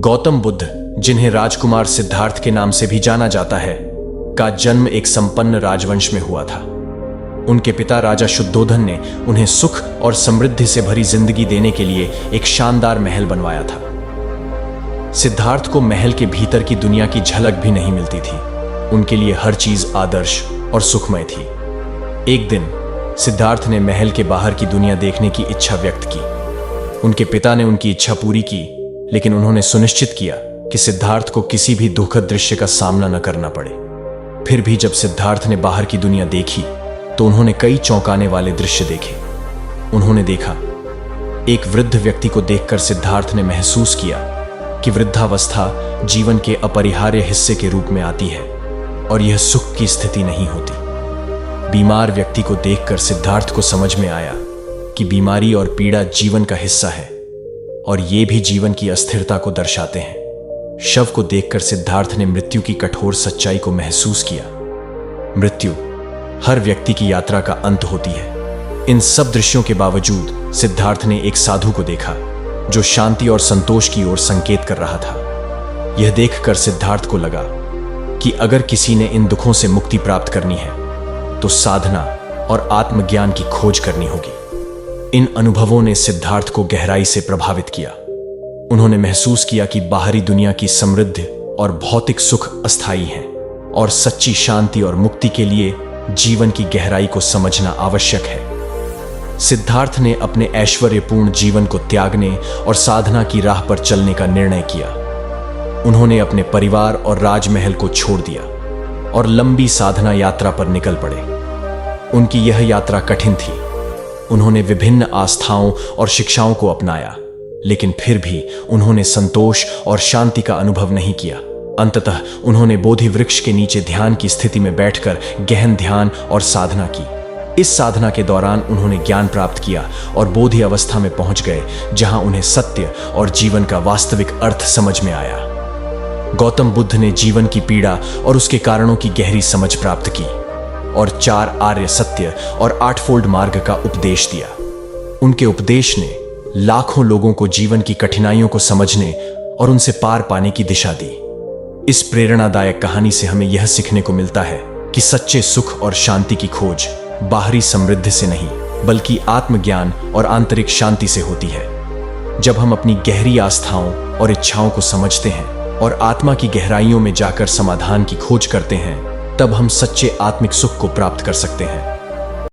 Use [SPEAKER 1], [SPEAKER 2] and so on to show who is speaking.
[SPEAKER 1] गौतम बुद्ध, जिन्हें राजकुमार सिद्धार्थ के नाम से भी जाना जाता है, का जन्म एक संपन्न राजवंश में हुआ था। उनके पिता राजा शुद्धोधन ने उन्हें सुख और समृद्धि से भरी जिंदगी देने के लिए एक शानदार महल बनवाया था। सिद्धार्थ को महल के भीतर की दुनिया की झलक भी नहीं मिलती थी। उनके लिए हर चीज आदर्श और सुखमय थी। एक दिन सिद्धार्थ ने महल के बाहर की दुनिया देखने की इच्छा व्यक्त की। उनके पिता ने उनकी इच्छा पूरी की, लेकिन उन्होंने सुनिश्चित किया कि सिद्धार्थ को किसी भी दुखद दृश्य का सामना न करना पड़े। फिर भी जब सिद्धार्थ ने बाहर की दुनिया देखी तो उन्होंने कई चौंकाने वाले दृश्य देखे। उन्होंने देखा, एक वृद्ध व्यक्ति को देखकर सिद्धार्थ ने महसूस किया कि वृद्धावस्था जीवन के अपरिहार्य हिस्से के रूप में आती है और यह सुख की स्थिति नहीं होती। बीमार व्यक्ति को देखकर सिद्धार्थ को समझ में आया कि बीमारी और पीड़ा जीवन का हिस्सा है और ये भी जीवन की अस्थिरता को दर्शाते हैं। शव को देखकर सिद्धार्थ ने मृत्यु की कठोर सच्चाई को महसूस किया। मृत्यु हर व्यक्ति की यात्रा का अंत होती है। इन सब दृश्यों के बावजूद सिद्धार्थ ने एक साधु को देखा जो शांति और संतोष की ओर संकेत कर रहा था। यह देखकर सिद्धार्थ को लगा कि अगर किसी ने इन दुखों से मुक्ति प्राप्त करनी है तो साधना और आत्मज्ञान की खोज करनी होगी। इन अनुभवों ने सिद्धार्थ को गहराई से प्रभावित किया। उन्होंने महसूस किया कि बाहरी दुनिया की समृद्धि और भौतिक सुख अस्थायी हैं और सच्ची शांति और मुक्ति के लिए जीवन की गहराई को समझना आवश्यक है। सिद्धार्थ ने अपने ऐश्वर्यपूर्ण जीवन को त्यागने और साधना की राह पर चलने का निर्णय किया। उन्होंने अपने परिवार और राजमहल को छोड़ दिया और लंबी साधना यात्रा पर निकल पड़े। उनकी यह यात्रा कठिन थी। उन्होंने विभिन्न आस्थाओं और शिक्षाओं को अपनाया, लेकिन फिर भी उन्होंने संतोष और शांति का अनुभव नहीं किया। अंततः उन्होंने बोधि वृक्ष के नीचे ध्यान की स्थिति में बैठकर गहन ध्यान और साधना की। इस साधना के दौरान उन्होंने ज्ञान प्राप्त किया और बोधि अवस्था में पहुंच गए, जहां उन्हें सत्य और जीवन का वास्तविक अर्थ समझ में आया। गौतम बुद्ध ने जीवन की पीड़ा और उसके कारणों की गहरी समझ प्राप्त की और 4 आर्य सत्य और 8फोल्ड मार्ग का उपदेश दिया। उनके उपदेश ने लाखों लोगों को जीवन की कठिनाइयों को समझने और उनसे पार पाने की दिशा दी। इस प्रेरणादायक कहानी से हमें यह सीखने को मिलता है कि सच्चे सुख और शांति की खोज बाहरी समृद्धि से नहीं, बल्कि आत्मज्ञान और आंतरिक शांति से होती है। जब हम अपनी गहरी आस्थाओं और इच्छाओं को समझते हैं और आत्मा की गहराइयों में जाकर समाधान की खोज करते हैं, तब हम सच्चे आत्मिक सुख को प्राप्त कर सकते हैं।